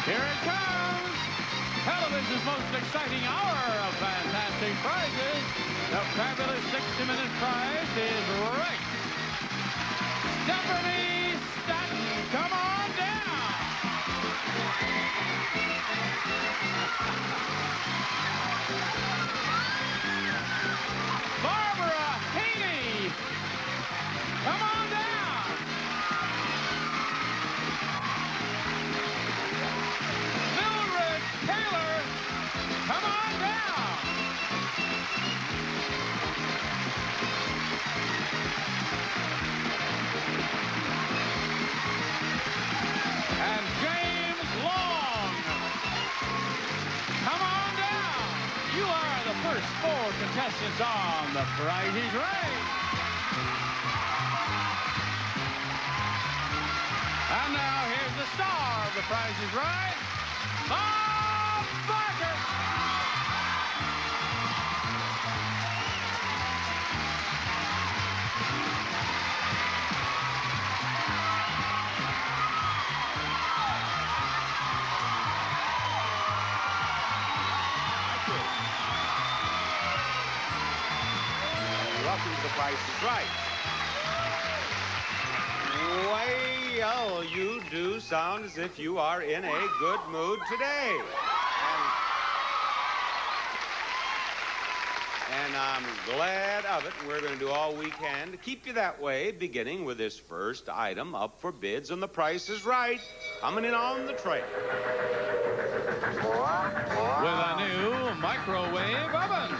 Here it comes. Television's most exciting hour of fantastic prizes. The fabulous 60-minute prize is right. Stephanie Stanton, come on down. Barbara Haney, come on down. Mildred Taylor, come on down. And James Long, come on down. You are the first 4 contestants on The Prize is Right. And now here's the star of The Prize is Right, Bob Barker. Welcome to The Price is Right. Well, you do sound as if you are in a good mood today. And I'm glad of it. We're going to do all we can to keep you that way, beginning with this first item up for bids on The Price is Right. Coming in on the tray. With a new microwave oven.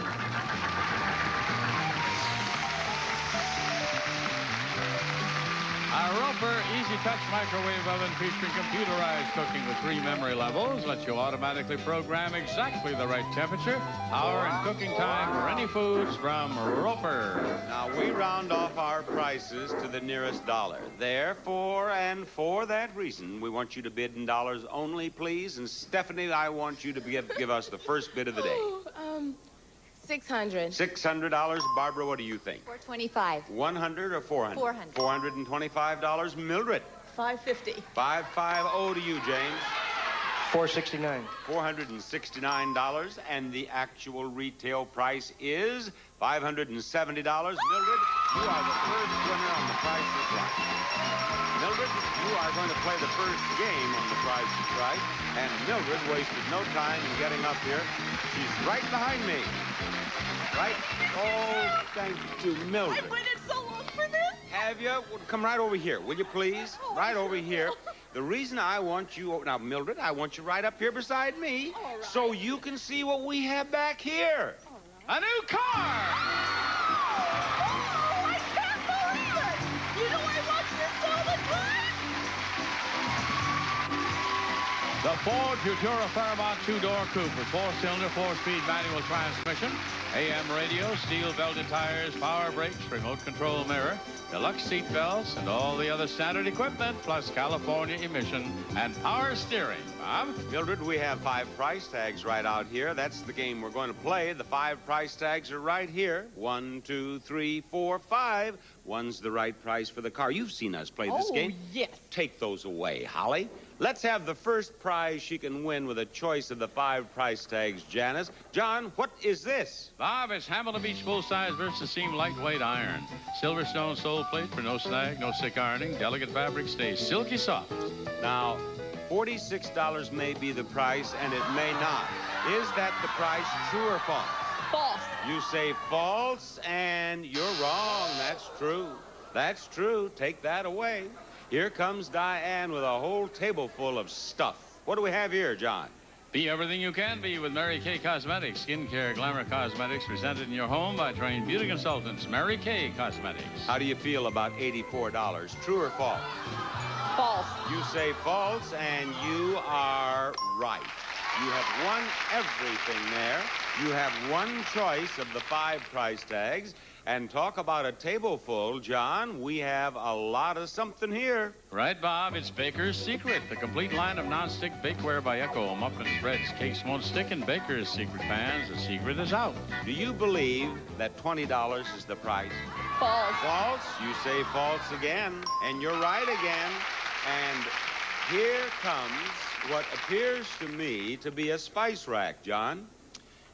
A Roper Easy Touch microwave oven featuring computerized cooking with 3 memory levels lets you automatically program exactly the right temperature, hour, and cooking time for any foods from Roper. Now, we round off our prices to the nearest dollar. Therefore, and for that reason, we want you to bid in dollars only, please. And Stephanie, I want you to give us the first bid of the day. $600. $600. Barbara, what do you think? $425. $100 or $400? $400. $425. Mildred? $550. $550 to you, James. $469. $469, and the actual retail price is $570. Mildred, you are the first winner on The Price is Right. Mildred, you are going to play the first game on The Price is Right, and Mildred wasted no time in getting up here. She's right behind me. Right? Oh, thank you, Mildred. I've waited so long for this. Have you? Well, come right over here, will you please? Oh, right over here. The reason I want you... Now, Mildred, I want you right up here beside me so you can see what we have back here. A new car! Oh, I can't believe it! You know I watch this all the time! The Ford Futura Fairmont 2-door coupe with 4-cylinder, 4-speed manual transmission, AM radio, steel belted tires, power brakes, remote control mirror, deluxe seat belts, and all the other standard equipment, plus California emission and power steering. Bob? Mildred, we have 5 price tags right out here. That's the game we're going to play. The 5 price tags are right here. 1, 2, 3, 4, 5. One's the right price for the car. You've seen us play this game. Oh, yes. Take those away, Holly. Let's have the first prize she can win with a choice of the 5 price tags, Janice. John, what is this? Bob, it's Hamilton Beach full-size versus seam lightweight iron. Silverstone sole plate for no snag, no sick ironing. Delicate fabric stays silky soft. Now, $46 may be the price, and it may not. Is that the price, true or false? False. You say false, and you're wrong. That's true. That's true. Take that away. Here comes Diane with a whole table full of stuff. What do we have here, John? Be everything you can be with Mary Kay Cosmetics. Skincare, glamour cosmetics presented in your home by trained beauty consultants. Mary Kay Cosmetics. How do you feel about $84? True or false? False. You say false, and you are right. You have won everything there. You have one choice of the 5 price tags. And talk about a table full, John. We have a lot of something here. Right, Bob. It's Baker's Secret, the complete line of non-stick bakeware by Echo. Muffins, breads, cakes won't stick in Baker's Secret pans. The secret is out. Do you believe that $20 is the price? False. False? You say false again, and you're right again. And here comes what appears to me to be a spice rack, John.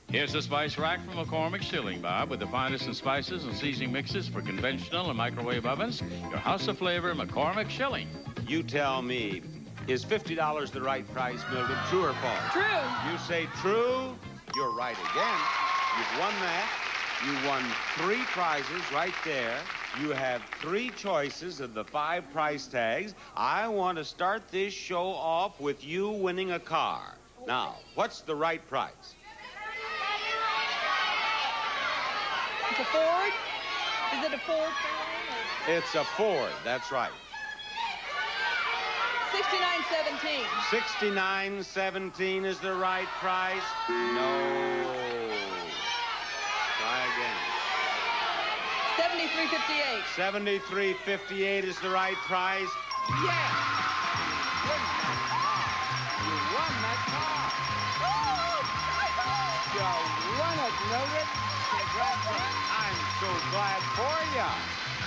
Here's the spice rack from McCormick Shilling, Bob, with the finest in spices and seasoning mixes for conventional and microwave ovens. Your house of flavor, McCormick Shilling. You tell me, is $50 the right price, Mildred? True or false? True. You say true, you're right again. You've won that. You won 3 prizes right there. You have 3 choices of the 5 price tags. I want to start this show off with you winning a car. Now, what's the right price? It's a Ford? Is it a Ford? It's a Ford, that's right. $69.17. $69.17 is the right price. No. Try again. $73.58. $73.58 is the right price. Yes! You won that car. You won it, Mildred. Congratulations. I'm so glad for you.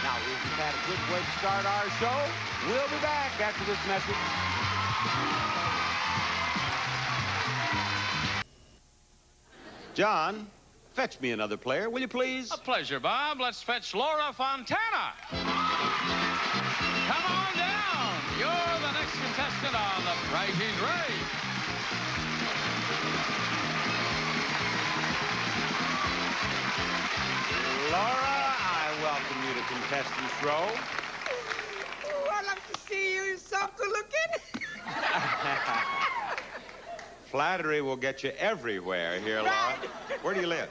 Now, we've had a good way to start our show. We'll be back after this message. John, fetch me another player, will you please? A pleasure, Bob. Let's fetch Laura Fontana. Come on down. You're the next contestant on The Price is Right. Laura, I welcome you to contestants row. Oh, I love to see you. You're so good looking. Flattery will get you everywhere here, Laura. Right. Where do you live?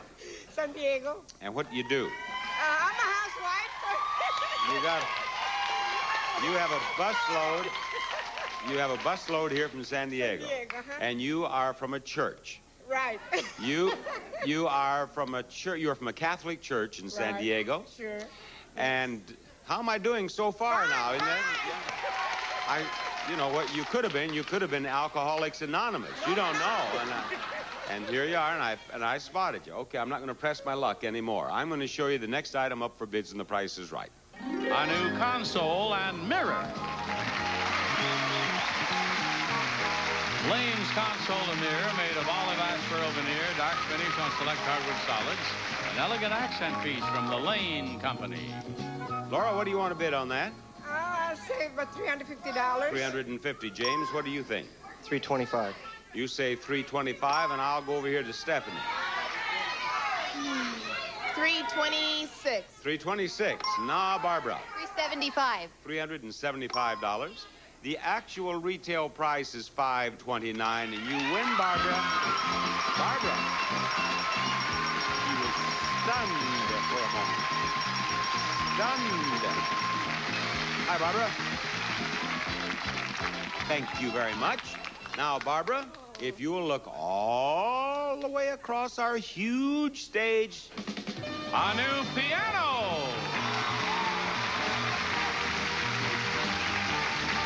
San Diego. And what do you do? I'm a housewife. You have a busload. You have a busload here from San Diego. And you are from a church. Right. You are from a church. You're from a Catholic church in San Diego. Sure. And how am I doing so far now? Isn't that? You know what you could have been? You could have been Alcoholics Anonymous. You don't know. And here you are, and I spotted you. Okay, I'm not going to press my luck anymore. I'm going to show you the next item up for bids, and the price is right. A new console and mirror. Lane's console and mirror made of olive aspero veneer, dark finish on select hardwood solids. An elegant accent piece from the Lane Company. Laura, what do you want to bid on that? I'll say about $350. $350. James, what do you think? $325. You say $325, and I'll go over here to Stephanie. $326. $326. Now, Barbara. $375. $375. The actual retail price is $529, and you win, Barbara. Barbara. She was stunned for a moment. Stunned. Hi, Barbara. Thank you very much. Now, Barbara, if you will look all the way across our huge stage. A new piano.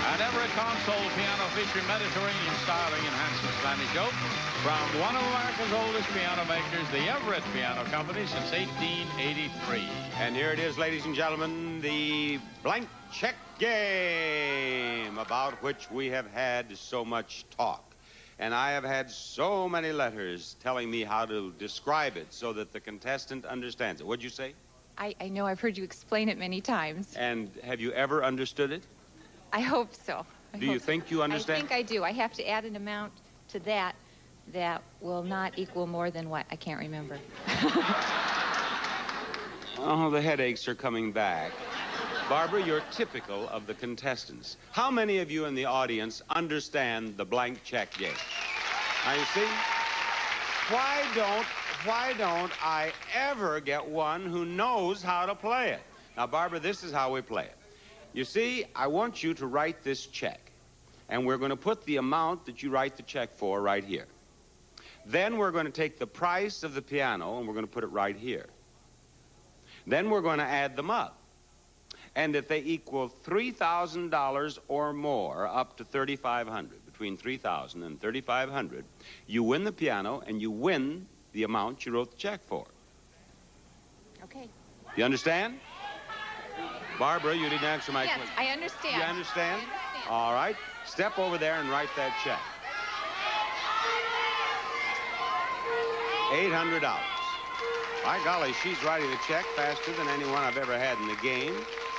An Everett console piano featuring Mediterranean styling enhancing Spanish oak from one of America's oldest piano makers, the Everett Piano Company, since 1883. And here it is, ladies and gentlemen, the blank check game, about which we have had so much talk. And I have had so many letters telling me how to describe it so that the contestant understands it. What'd you say? I know I've heard you explain it many times. And have you ever understood it? I hope so. Do you think you understand? I think I do. I have to add an amount to that will not equal more than what? I can't remember. Oh, the headaches are coming back. Barbara, you're typical of the contestants. How many of you in the audience understand the blank check game? Now, you see, why don't I ever get one who knows how to play it? Now, Barbara, this is how we play it. You see, I want you to write this check, and we're going to put the amount that you write the check for right here. Then we're going to take the price of the piano, and we're going to put it right here. Then we're going to add them up. And if they equal $3,000 or more, up to $3,500, between $3,000 and $3,500, you win the piano, and you win the amount you wrote the check for. Okay. You understand? Barbara, you didn't answer my question. Yes, I understand. You understand? I understand. All right. Step over there and write that check. $800. By golly, she's writing the check faster than anyone I've ever had in the game.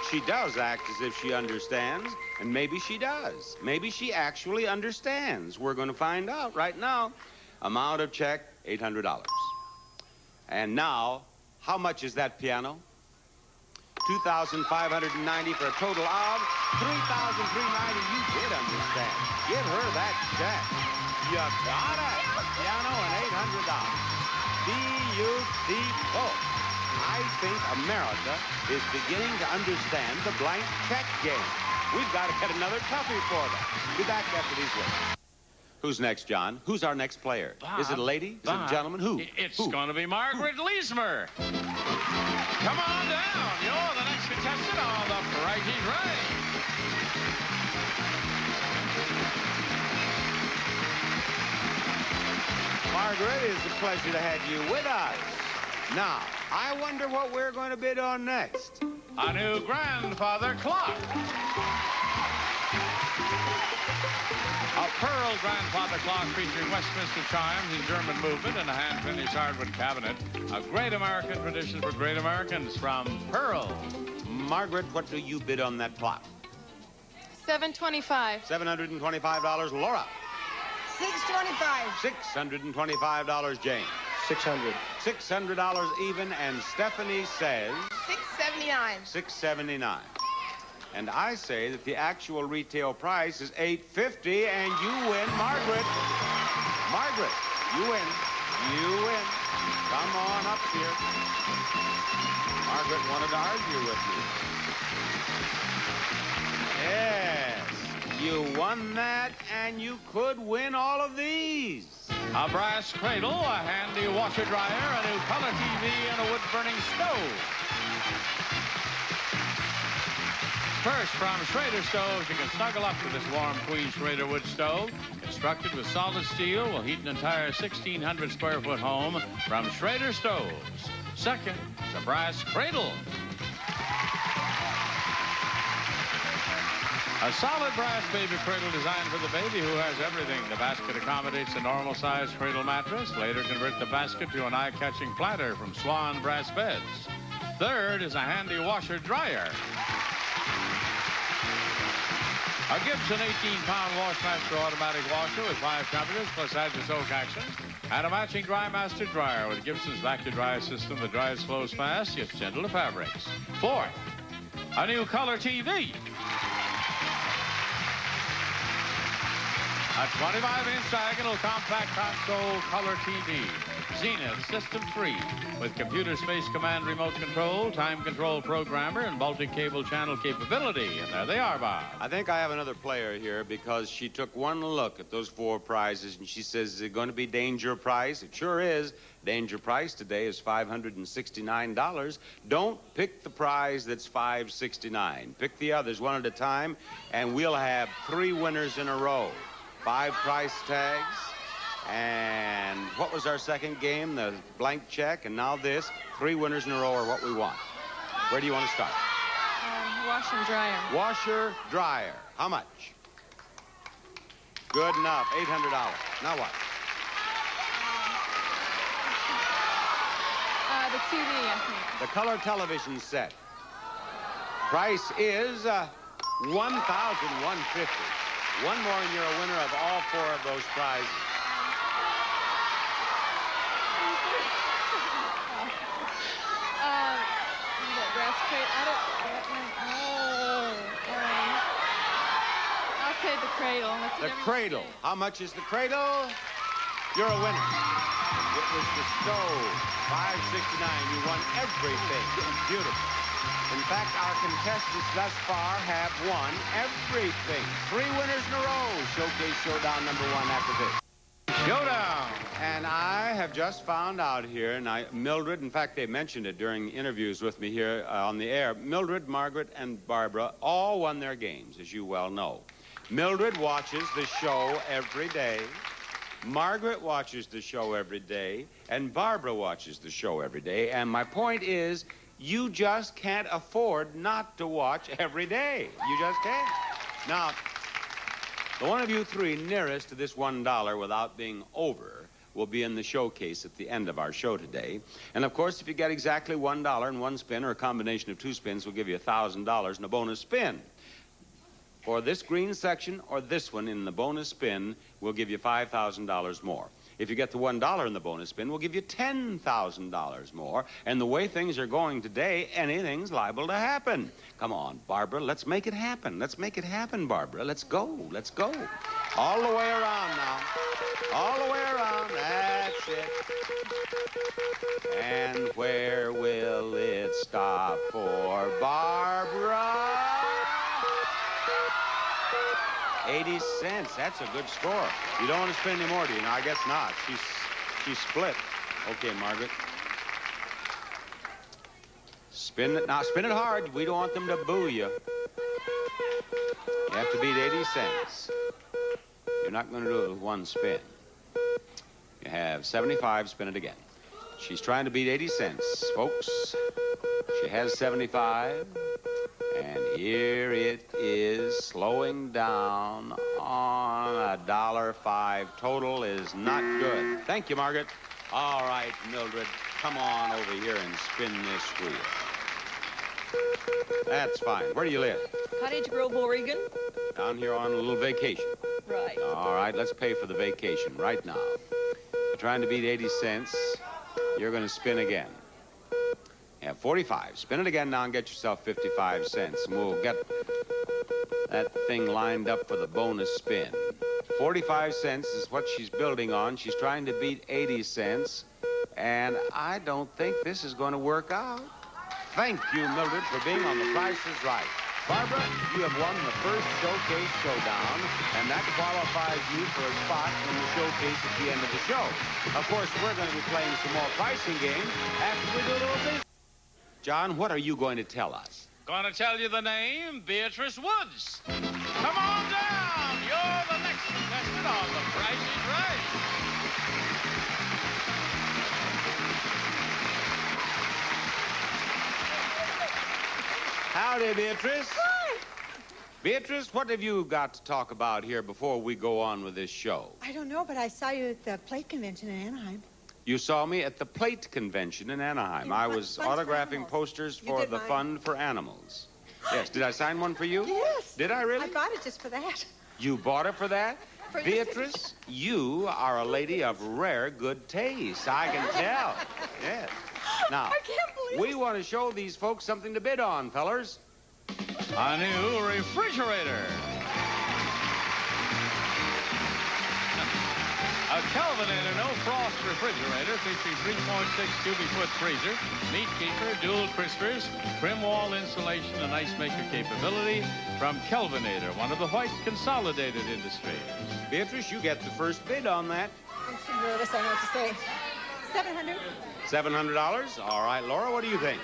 She does act as if she understands, and maybe she does. Maybe she actually understands. We're going to find out right now. Amount of check, $800. And now, how much is that piano? $2,590 for a total of $3,390. You did understand. Give her that check. You got it. Piano and $800. Beautiful. I think America is beginning to understand the blank check game. We've got to get another toughie for them. Be back after these words. Who's next, John? Who's our next player? Bob, Is it a lady? Is it a gentleman? Who? It's going to be Margaret Leesmer. Come on down. You're the next contestant on The Price is Right. Margaret, it's a pleasure to have you with us. Now, I wonder what we're going to bid on next. A new grandfather clock. A pearl grandfather clock featuring Westminster chimes and German movement and a hand-finished hardwood cabinet. A great American tradition for great Americans from Pearl. Margaret, what do you bid on that clock? $725. $725, Laura. $625. $625, Jane. 600. $600 even, and Stephanie says... $679. $679. And I say that the actual retail price is $850, and you win, Margaret. Margaret, you win. You win. Come on up here. Margaret wanted to argue with you. Yes, you won that, and you could win all of these. A brass cradle, a handy washer-dryer, a new color TV, and a wood-burning stove. First, from Schrader Stoves, you can snuggle up to this warm Queen Schrader wood stove. Constructed with solid steel, will heat an entire 1,600 square foot home from Schrader Stoves. Second, the brass cradle. A solid brass baby cradle designed for the baby who has everything. The basket accommodates a normal-sized cradle mattress. Later, convert the basket to an eye-catching platter from Swan brass beds. Third is a handy washer-dryer. A Gibson 18-pound Washmaster automatic washer with 5 temperatures plus adjust-soak action. And a matching Dry Master dryer with Gibson's vac-to-dry system that dries, flows fast, yet gentle to fabrics. Fourth, a new color TV. A 25-inch diagonal compact console color TV. Zenith System 3 with computer space command remote control, time control programmer, and multi-cable channel capability. And there they are, Bob. I think I have another player here because she took one look at those 4 prizes and she says, is it going to be danger price? It sure is. Danger price today is $569. Don't pick the prize that's $569. Pick the others one at a time, and we'll have 3 winners in a row. 5 price tags. And what was our second game? The blank check, and now this. 3 winners in a row are what we want. Where do you want to start? Washer and dryer. Washer, dryer. How much? Good enough. $800. Now what? The TV, I think. The color television set. Price is $1,150. One more and you're a winner of all 4 of those prizes. Brass crate. I'll say the cradle. The cradle. How much is the cradle? You're a winner. It was the stove. $569. You won everything. It was beautiful. In fact, our contestants thus far have won everything. 3 winners in a row. Showcase Showdown number 1 after this. Showdown. And I have just found out here, and Mildred, in fact, they mentioned it during interviews with me here on the air. Mildred, Margaret, and Barbara all won their games, as you well know. Mildred watches the show every day. Margaret watches the show every day. And Barbara watches the show every day. And my point is, you just can't afford not to watch every day. You just can't. Now, the one of you 3 nearest to this $1 without being over will be in the showcase at the end of our show today. And, of course, if you get exactly $1 in one spin or a combination of two spins, we'll give you $1,000 in a bonus spin. For this green section or this one in the bonus spin, we'll give you $5,000 more. If you get the $1 in the bonus spin, we'll give you $10,000 more. And the way things are going today, anything's liable to happen. Come on, Barbara, let's make it happen. Let's make it happen, Barbara. Let's go. Let's go. All the way around now. All the way around. That's it. And where will it stop for Barbara? 80 cents. That's a good score. You don't want to spend any more, do you? No, I guess not. She's split. Okay, Margaret. Spin it. Now, spin it hard. We don't want them to boo you. You have to beat 80 cents. You're not going to do it with one spin. You have 75. Spin it again. She's trying to beat 80 cents, folks. She has 75. And here it is, slowing down on $1.05. Total is not good. Thank you, Margaret. All right, Mildred, come on over here and spin this wheel. That's fine. Where do you live? Cottage Grove, Oregon. Down here on a little vacation. Right. All right, let's pay for the vacation right now. You're trying to beat 80 cents. You're going to spin again. You have 45. Spin it again now and get yourself 55 cents. And we'll get that thing lined up for the bonus spin. 45 cents is what she's building on. She's trying to beat 80 cents. And I don't think this is going to work out. Thank you, Mildred, for being on The Price is Right. Barbara, you have won the first Showcase Showdown, and that qualifies you for a spot in the showcase at the end of the show. Of course, we're going to be playing some more pricing games after we do a little business. John, what are you going to tell us? Going to tell you the name, Beatrice Woods. Come on down. You're the next contestant on The Price is Right. Howdy, Beatrice. Hi. Beatrice, what have you got to talk about here before we go on with this show? I don't know, but I saw you at the plate convention in Anaheim. You saw me at the Plate Convention in Anaheim. I was Funds for autographing Animals. posters You for did the mine. Fund for Animals. Yes, did I sign one for you? Yes. Did I really? I bought it just for that. You bought it for that? For your Beatrice, you are a lady of rare good taste. I can tell. Yes. Now, I can't believe we want to show these folks something to bid on, fellers. A new refrigerator. A Kelvinator no-frost refrigerator featuring 3.6 cubic foot freezer, meat keeper, dual crispers, trim wall insulation, and ice maker capability from Kelvinator, one of the white consolidated industries. Beatrice, you get the first bid on that. I'm so nervous, I know what to say. 700. $700. All right, Laura, what do you think?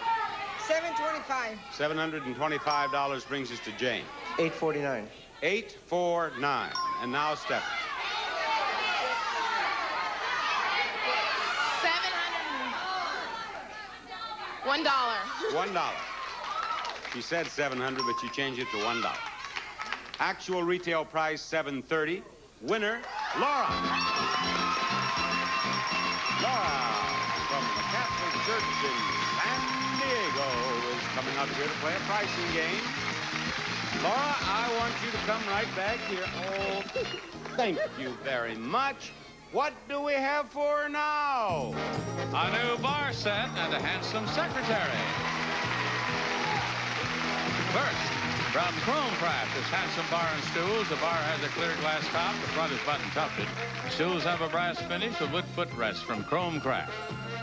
725. $725 brings us to Jane. 849. 849. And now Stephanie. 700. $1. $1. She said 700, but she changed it to $1. Actual retail price, $730. Winner, Laura. Laura from the Catholic Church in San Diego is coming up here to play a pricing game. Laura, I want you to come right back here. Oh, thank you very much. What do we have for her now? A new bar set and a handsome secretary. First, from Chromecraft, this handsome bar and stools. The bar has a clear glass top. The front is button tufted. Stools have a brass finish with wood footrest from Chromecraft.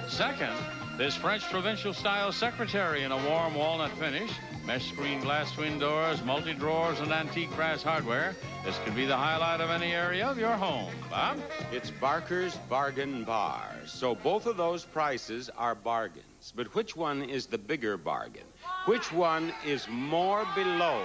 Second, this French provincial-style secretary in a warm walnut finish. Mesh screen glass twin doors, multi-drawers, and antique brass hardware. This could be the highlight of any area of your home. Bob? It's Barker's Bargain Bar. So both of those prices are bargains. But which one is the bigger bargain? Which one is more below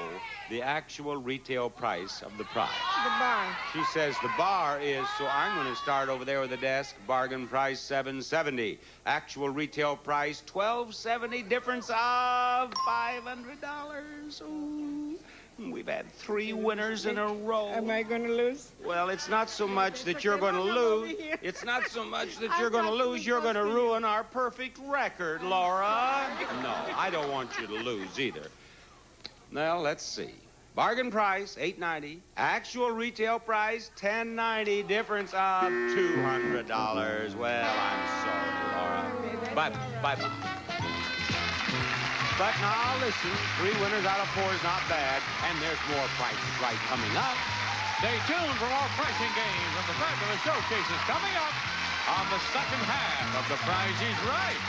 the actual retail price of the prize? The bar. She says the bar is, so I'm going to start over there with the desk. Bargain price, $770. Actual retail price, $1,270. Difference of $500. Ooh. We've had 3 winners in a row. Am I going to lose? Well, it's not so much that you're going to lose. It's not so much that you're going to lose. You're going to ruin our perfect record, Laura. No, I don't want you to lose either. Well, let's see. Bargain price, $8.90. Actual retail price, $10.90. Difference of $200. Well, I'm sorry, Laura. Bye-bye. But now, listen, 3 winners out of 4 is not bad, and there's more Price is Right coming up. Stay tuned for more pricing games and the fabulous showcases coming up on the second half of The Price is Right.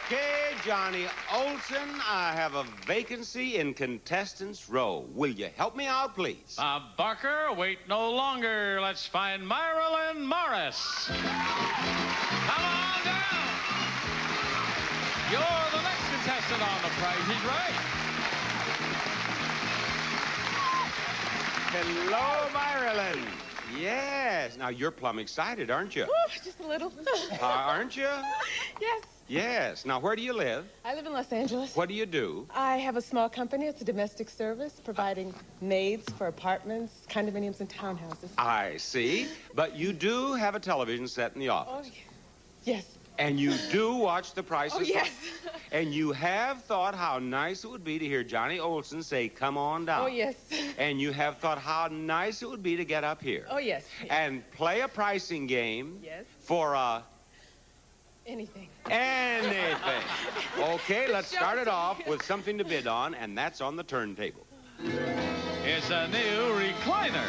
Okay, Johnny Olson, I have a vacancy in contestants' row. Will you help me out, please? Barker, wait no longer. Let's find Marilyn Morris. Come on down. You're the next contestant on The Price is Right. Hello, Marilyn. Yes. Now, you're plumb excited, aren't you? Just a little. Aren't you? Yes. Yes. Now, where do you live? I live in Los Angeles. What do you do? I have a small company. It's a domestic service providing maids for apartments, condominiums, and townhouses. I see. But you do have a television set in the office. Oh, yes. And you do watch The Price is Right. Yes. And you have thought how nice it would be to hear Johnny Olson say, come on down. Oh, yes. And you have thought how nice it would be to get up here. Oh, yes. And play a pricing game. Yes. For anything. Anything. Okay, let's start it off with something to bid on, and that's on the turntable. It's a new recliner.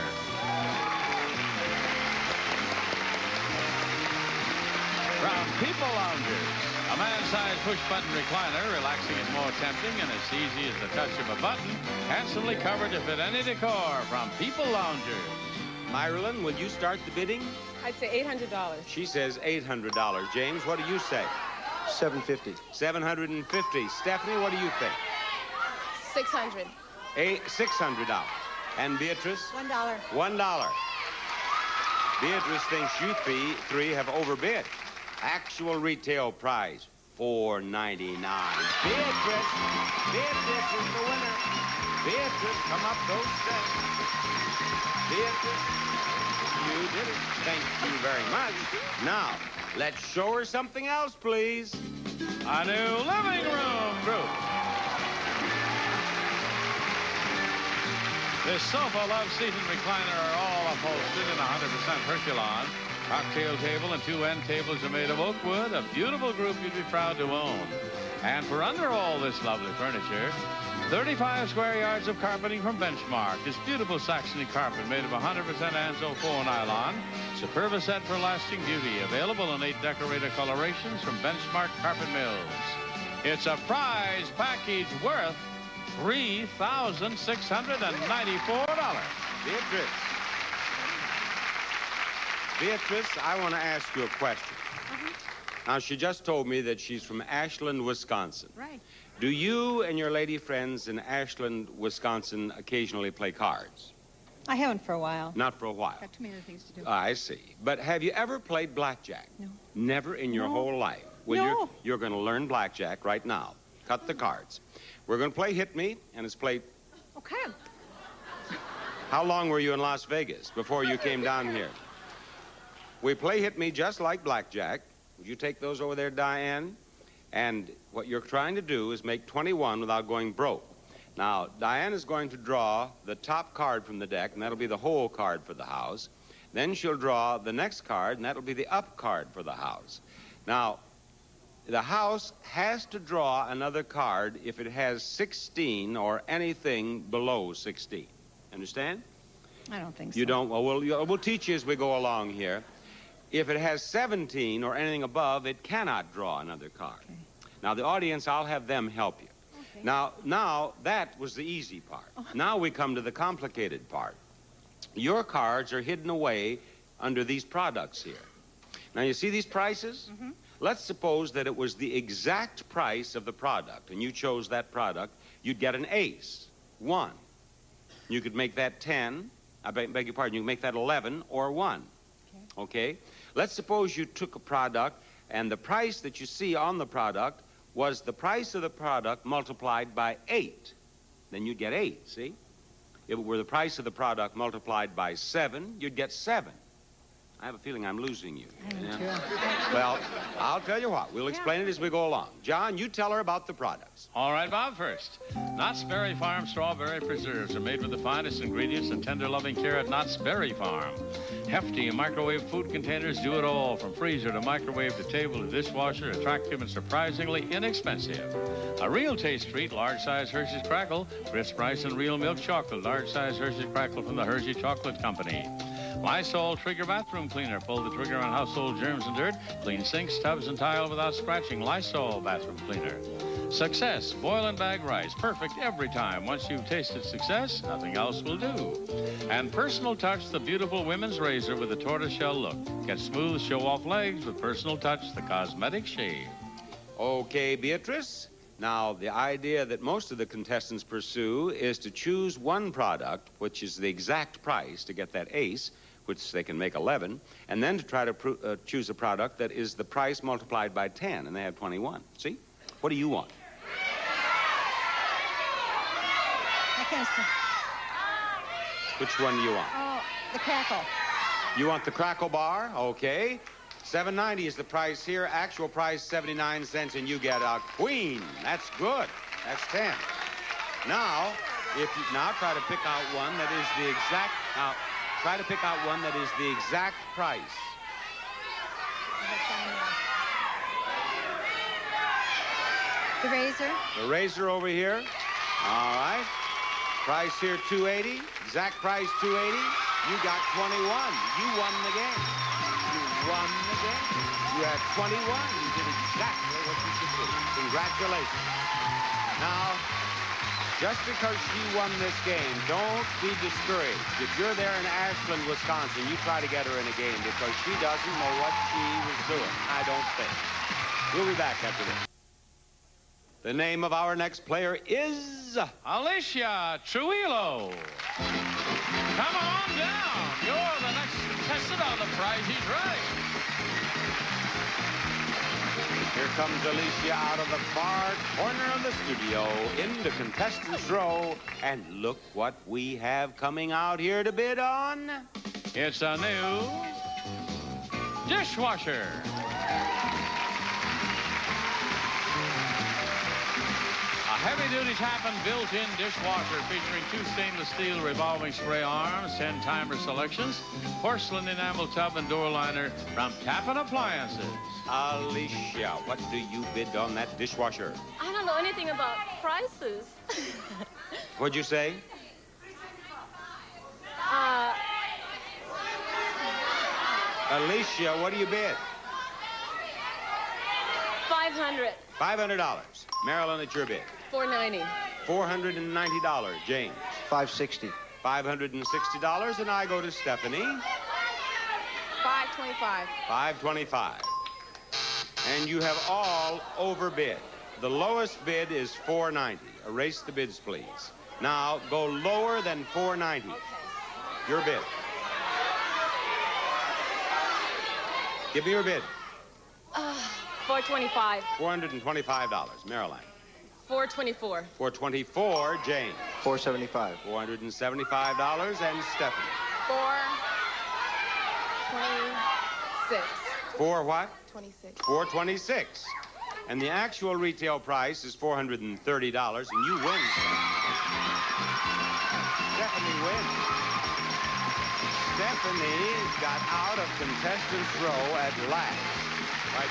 From People Loungers, a man-sized push-button recliner, relaxing is more tempting and as easy as the touch of a button, handsomely covered to fit any decor from People Loungers. Marilyn, will you start the bidding? I'd say $800. She says $800. James, what do you say? $750. $750. Stephanie, what do you think? $600. $600. And Beatrice? $1. $1. Beatrice thinks you three have overbid. Actual retail price, $4.99. Beatrice is the winner. Beatrice, come up those steps. Beatrice, you did it. Thank you very much. Now, let's show her something else, please. A new living room group. This sofa, love seat, and recliner are all upholstered in 100% Herculon. Cocktail table and 2 end tables are made of oak wood, a beautiful group you'd be proud to own. And for under all this lovely furniture, 35 square yards of carpeting from Benchmark. This beautiful Saxony carpet made of 100% Anzo faux nylon. Superb set for lasting beauty. Available in 8 decorator colorations from Benchmark Carpet Mills. It's a prize package worth $3,694. Beatrice, I want to ask you a question. Now, she just told me that she's from Ashland, Wisconsin. Right. Do you and your lady friends in Ashland, Wisconsin occasionally play cards? I haven't for a while. Not for a while. Got too many other things to do. I see. But have you ever played blackjack? No. Never in your whole life? Well, No. You're going to learn blackjack right now. Cut the cards. We're going to play Hit Me, and it's played... Okay. How long were you in Las Vegas before you came down here? We play Hit Me just like blackjack. Would you take those over there, Diane? And what you're trying to do is make 21 without going broke. Now, Diane is going to draw the top card from the deck, and that'll be the whole card for the house. Then she'll draw the next card, and that'll be the up card for the house. Now, the house has to draw another card if it has 16 or anything below 16. Understand? I don't think so. You don't? Well, we'll teach you as we go along here. If it has 17 or anything above, it cannot draw another card. Okay. Now, the audience, I'll have them help you. Okay. Now, that was the easy part. Now we come to the complicated part. Your cards are hidden away under these products here. Now, you see these prices? Mm-hmm. Let's suppose that it was the exact price of the product, and you chose that product. You'd get an ace, 1. You could make that 10. I beg your pardon, you can make that 11 or 1. Okay? Let's suppose you took a product, and the price that you see on the product was the price of the product multiplied by 8. Then you'd get 8, see? If it were the price of the product multiplied by 7, you'd get 7. I have a feeling I'm losing you. Well, I'll tell you what. We'll explain it as we go along. John, you tell her about the products. All right, Bob, first. Knott's Berry Farm strawberry preserves are made with the finest ingredients and tender loving care at Knott's Berry Farm. Hefty microwave food containers do it all, from freezer to microwave to table to dishwasher, attractive and surprisingly inexpensive. A real taste treat, large-size Hershey's Crackle, crisp rice and real milk chocolate, large-size Hershey's Crackle from the Hershey Chocolate Company. Lysol Trigger Bathroom Cleaner. Pull the trigger on household germs and dirt. Clean sinks, tubs, and tile without scratching. Lysol Bathroom Cleaner. Success. Boil and bag rice. Perfect every time. Once you've tasted success, nothing else will do. And Personal Touch, the beautiful women's razor with a tortoiseshell look. Get smooth, show-off legs with Personal Touch, the cosmetic shave. Okay, Beatrice. Now, the idea that most of the contestants pursue is to choose one product, which is the exact price to get that ace, which they can make 11, and then to try to choose a product that is the price multiplied by 10, and they have 21. See? What do you want? I can't say. Which one do you want? Oh, the Crackle. You want the Crackle Bar? Okay. $7.90 is the price here. Actual price, 79 cents, and you get a queen. That's good. That's 10. Now, if you now try to pick out one that is the exact... Now, try to pick out one that is the exact price. The razor. The razor over here. All right. Price here, $2.80. Exact price, $2.80. You got 21. You won the game. You won the game. You had 21. You did exactly what you should do. Congratulations. Now, just because she won this game, don't be discouraged. If you're there in Ashland, Wisconsin, you try to get her in a game because she doesn't know what she was doing. I don't think. We'll be back after this. The name of our next player is... Alicia Trujillo. Come on down. You're the next contestant on The Price is Right. Here comes Alicia out of the far corner of the studio into contestants' row. And look what we have coming out here to bid on. It's a new dishwasher. A heavy-duty Tappan built-in dishwasher featuring 2 stainless steel revolving spray arms, 10 timer selections, porcelain enamel tub and door liner from Tappan Appliances. Alicia, what do you bid on that dishwasher? I don't know anything about prices. What'd you say? Alicia, what do you bid? $500. $500. Marilyn, it's your bid. $490. $490. James. $560. $560, and I go to Stephanie. $525. $525. And you have all overbid. The lowest bid is $490. Erase the bids, please. Now, go lower than $490. Okay. Your bid. Give me your bid. $425. $425. Marilyn. $424. $424. James. $475. $475. And Stephanie. $426. For what? 26. $426. And the actual retail price is $430, and you win. Stephanie wins. Stephanie got out of contestants' row at last. Right.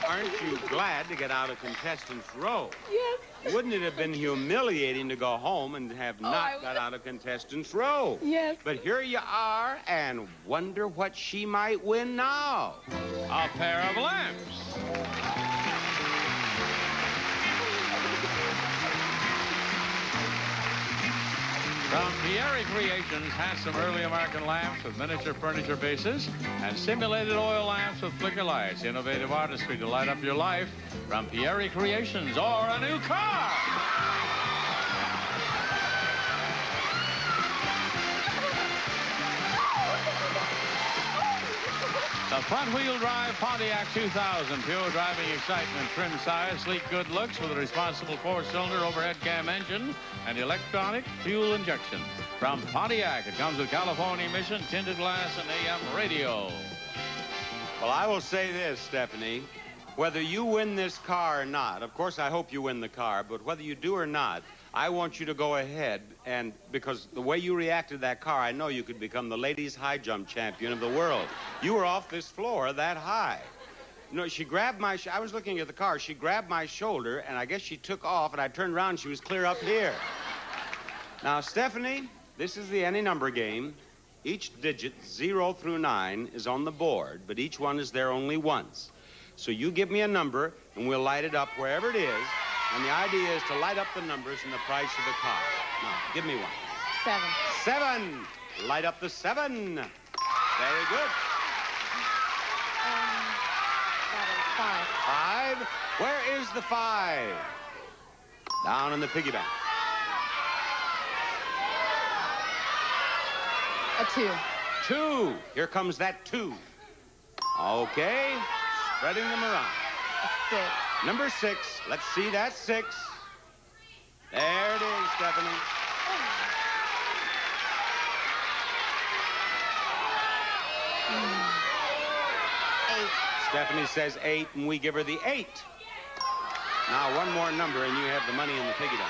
Aren't you glad to get out of contestants' row? Yes. Wouldn't it have been humiliating to go home and have not got out of contestants' row? Yes. But here you are, and wonder what she might win now. A pair of lamps. From Pierre Creations, handsome early American lamps with miniature furniture bases and simulated oil lamps with flicker lights. Innovative artistry to light up your life. From Pierre Creations, or a new car. The front-wheel drive Pontiac 2000. Pure driving excitement, trim size, sleek good looks with a responsible 4-cylinder overhead cam engine and electronic fuel injection. From Pontiac, it comes with California emission, tinted glass, and AM radio. Well, I will say this, Stephanie. Whether you win this car or not, of course, I hope you win the car, but whether you do or not, I want you to go ahead, and because the way you reacted to that car, I know you could become the ladies' high jump champion of the world. You were off this floor that high. You know, she grabbed my, I was looking at the car, she grabbed my shoulder, and I guess she took off, and I turned around, and she was clear up here. Now, Stephanie, this is the any number game. Each digit, 0 through 9, is on the board, but each one is there only once. So you give me a number, and we'll light it up wherever it is. And the idea is to light up the numbers and the price of the car. Now, give me one. 7. 7. Light up the 7. Very good. That is 5. 5. Where is the 5? Down in the piggy bank. A 2. 2. Here comes that 2. Okay. Spreading them around. A 6. Number 6. Let's see that 6. There it is, Stephanie. Stephanie says 8, and we give her the 8. Now, one more number, and you have the money in the piggy bank.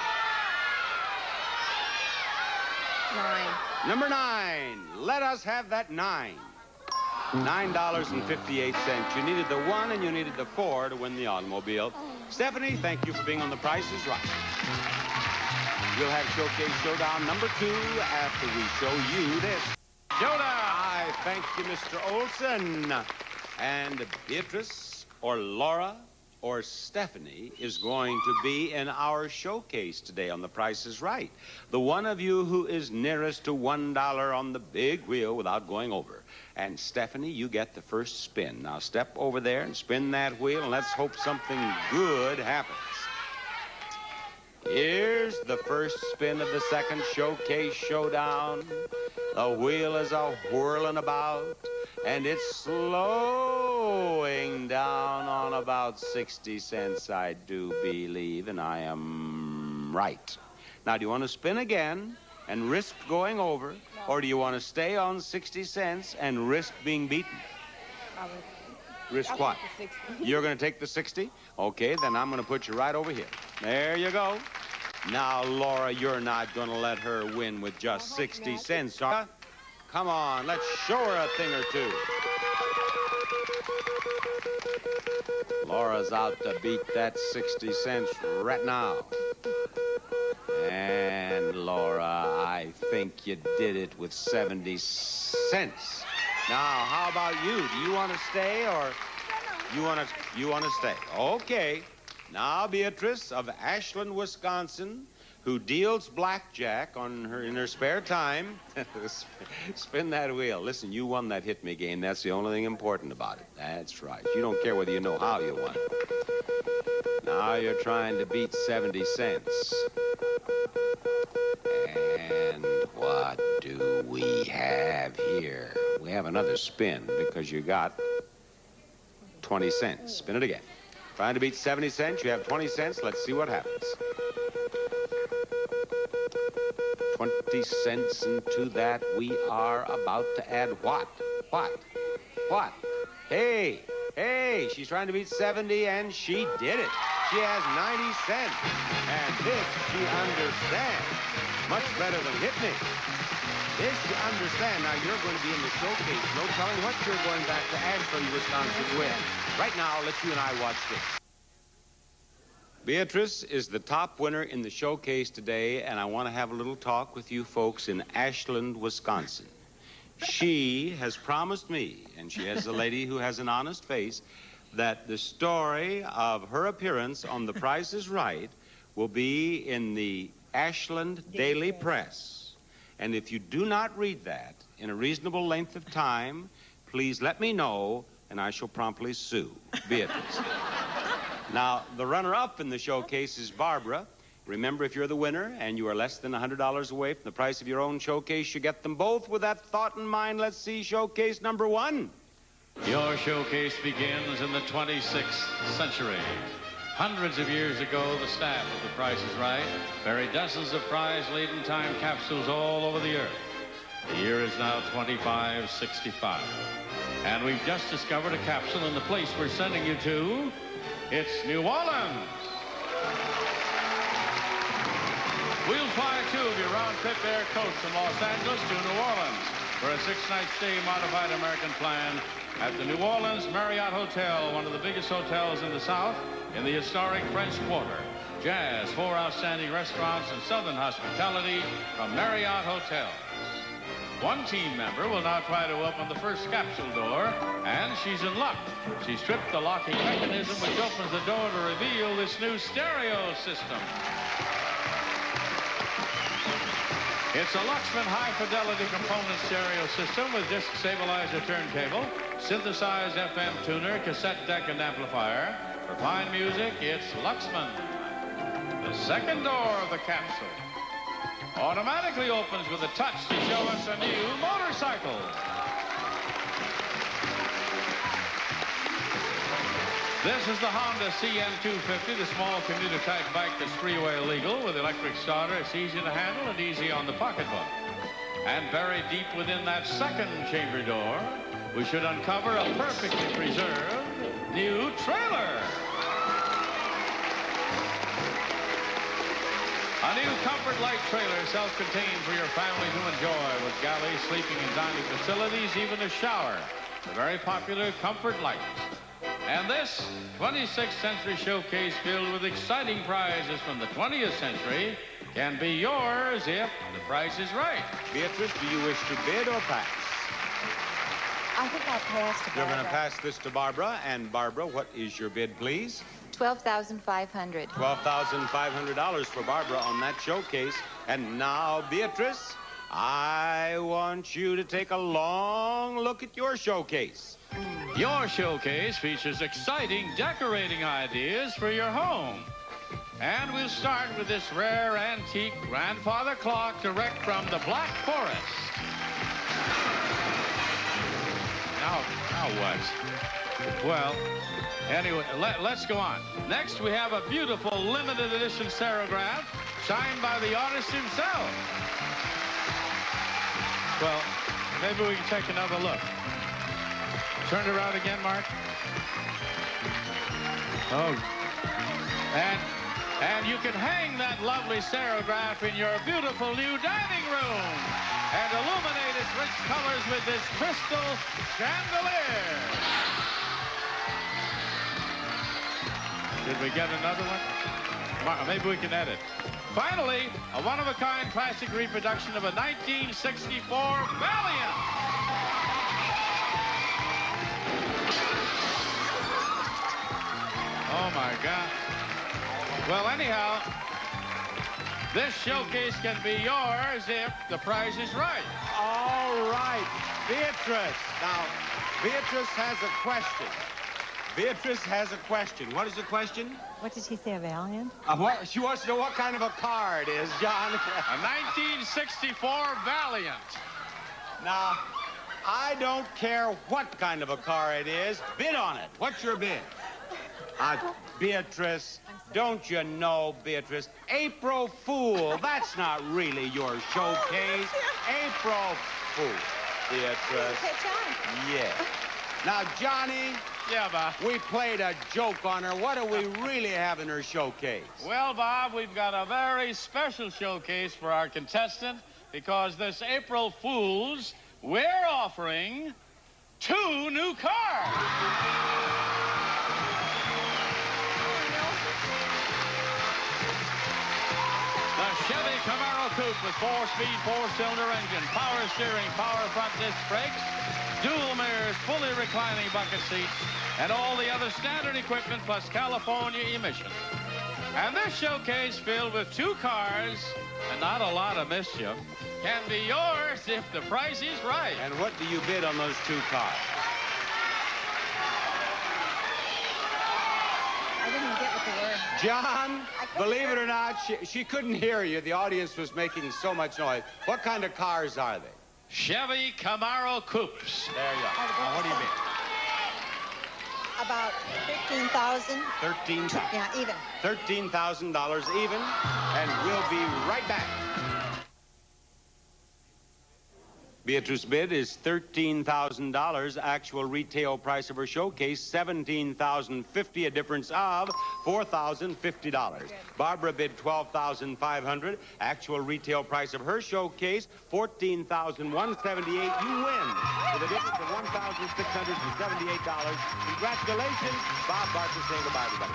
9. Number 9. Let us have that 9. $9.58. You needed the 1 and you needed the 4 to win the automobile. Stephanie, thank you for being on The Price is Right. We'll have Showcase Showdown number 2 after we show you this. Showdown! I thank you, Mr. Olson. And Beatrice or Laura or Stephanie is going to be in our showcase today on The Price is Right. The one of you who is nearest to $1 on the big wheel without going over. And Stephanie, you get the first spin. Now step over there and spin that wheel, and let's hope something good happens. Here's the first spin of the second showcase showdown. The wheel is a-whirling about, and it's slowing down on about 60 cents, I do believe, and I am right. Now, do you want to spin again and risk going over, or do you want to stay on 60 cents and risk being beaten? Risk what? You're going to take the 60? Okay, then I'm going to put you right over here. There you go. Now, Laura, you're not going to let her win with just 60 cents, are you? Come on, let's show her a thing or two. Laura's out to beat that 60 cents right now. And, Laura, I think you did it with 70 cents. Now, how about you? Do you want to stay or you want to stay? Okay. Now, Beatrice of Ashland, Wisconsin, who deals blackjack in her spare time. Spin that wheel. Listen, you won that hit me game. That's the only thing important about it. That's right. You don't care whether you know how you won it. Now you're trying to beat 70 cents. And what do we have here? We have another spin because you got 20 cents. Spin it again. Trying to beat 70 cents. You have 20 cents. Let's see what happens. 20 cents into that, we are about to add what? What? Hey, she's trying to beat 70, and she did it. She has 90 cents. And this she understands. Much better than hit me. This you understand. Now, you're going to be in the showcase. No telling what you're going back to Ashland, Wisconsin with. Right now, let's you and I watch this. Beatrice is the top winner in the showcase today, and I want to have a little talk with you folks in Ashland, Wisconsin. She has promised me, and she is a lady who has an honest face, that the story of her appearance on The Price is Right will be in the Ashland Daily Press. And if you do not read that in a reasonable length of time, please let me know, and I shall promptly sue Beatrice. Now, the runner-up in the showcase is Barbara. Remember, if you're the winner and you are less than $100 away from the price of your own showcase, you get them both. With that thought in mind, let's see showcase number 1. Your showcase begins in the 26th century. Hundreds of years ago, the staff of The Price is Right buried dozens of prize-laden time capsules all over the earth. The year is now 2565. And we've just discovered a capsule in the place we're sending you to. It's New Orleans. We'll fly 2 of your round-trip air coach from Los Angeles to New Orleans for a 6-night stay modified American plan at the New Orleans Marriott Hotel, one of the biggest hotels in the South, in the historic French Quarter. Jazz, 4 outstanding restaurants, and Southern hospitality from Marriott Hotels. One team member will now try to open the first capsule door, and she's in luck. She's tripped the locking mechanism, which opens the door to reveal this new stereo system. It's a Luxman high-fidelity component stereo system with disc stabilizer turntable, synthesized FM tuner, cassette deck, and amplifier. For fine music, it's Luxman. The second door of the capsule automatically opens with a touch to show us a new motorcycle. This is the Honda CN250, the small commuter-type bike that's freeway legal with electric starter. It's easy to handle and easy on the pocketbook. And buried deep within that second chamber door, we should uncover a perfectly preserved new trailer. A new Comfort Light trailer, self-contained for your family to enjoy, with galley, sleeping and dining facilities, even a shower. The very popular Comfort Light. And this 26th century showcase filled with exciting prizes from the 20th century can be yours if the price is right. Beatrice, do you wish to bid or pass? I think I'll pass to Barbara. You're going to pass this to Barbara. And Barbara, what is your bid, please? $12,500. $12,500 for Barbara on that showcase. And now, Beatrice, I want you to take a long look at your showcase. Your showcase features exciting decorating ideas for your home. And we'll start with this rare antique grandfather clock direct from the Black Forest. Now what? Well, anyway, let's go on. Next, we have a beautiful limited edition serograph signed by the artist himself. Well, maybe we can take another look. Turn it around again, Mark. Oh. And you can hang that lovely serograph in your beautiful new dining room and illuminate its rich colors with this crystal chandelier. Did we get another one? Maybe we can edit. Finally, a one-of-a-kind classic reproduction of a 1964 Valiant. Oh, my God. Well, anyhow, this showcase can be yours if the price is right. All right, Beatrice. Now, Beatrice has a question. Beatrice has a question. What is the question? What did she say, a Valiant? She wants to know what kind of a car it is, John. A 1964 Valiant. Now, I don't care what kind of a car it is. Bid on it. What's your bid? Beatrice, don't you know, Beatrice? April Fool, that's not really your showcase. April Fool, Beatrice. Hey, John. Yeah. Now, Johnny. Yeah, Bob. We played a joke on her. What do we really have in her showcase? Well, Bob, we've got a very special showcase for our contestant because this April Fool's, we're offering 2 new cars. The Chevy Camaro Coupe with 4-speed, 4-cylinder engine, power steering, power front disc brakes, dual mirrors, fully reclining bucket seats, and all the other standard equipment plus California emissions. And this showcase filled with 2 cars and not a lot of mischief can be yours if the price is right. And what do you bid on those 2 cars? I didn't get what they were. John, believe it or not, she couldn't hear you. The audience was making so much noise. What kind of cars are they? Chevy Camaro Coupes. There you are. Now, what do you bid? About 15,000. 13,000. Yeah, even. $13,000 even, and we'll be right back. Beatrice's bid is $13,000. Actual retail price of her showcase, $17,050, a difference of $4,050. Barbara bid $12,500. Actual retail price of her showcase, $14,178. You win with a difference of $1,678. Congratulations. Bob Barker saying goodbye, everybody.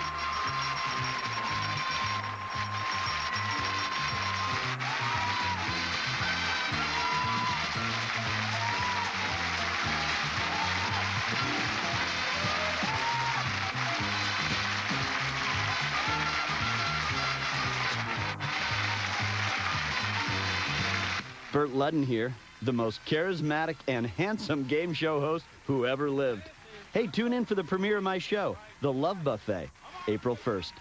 Burt Ludden here, the most charismatic and handsome game show host who ever lived. Hey, tune in for the premiere of my show, The Love Buffet, April 1st.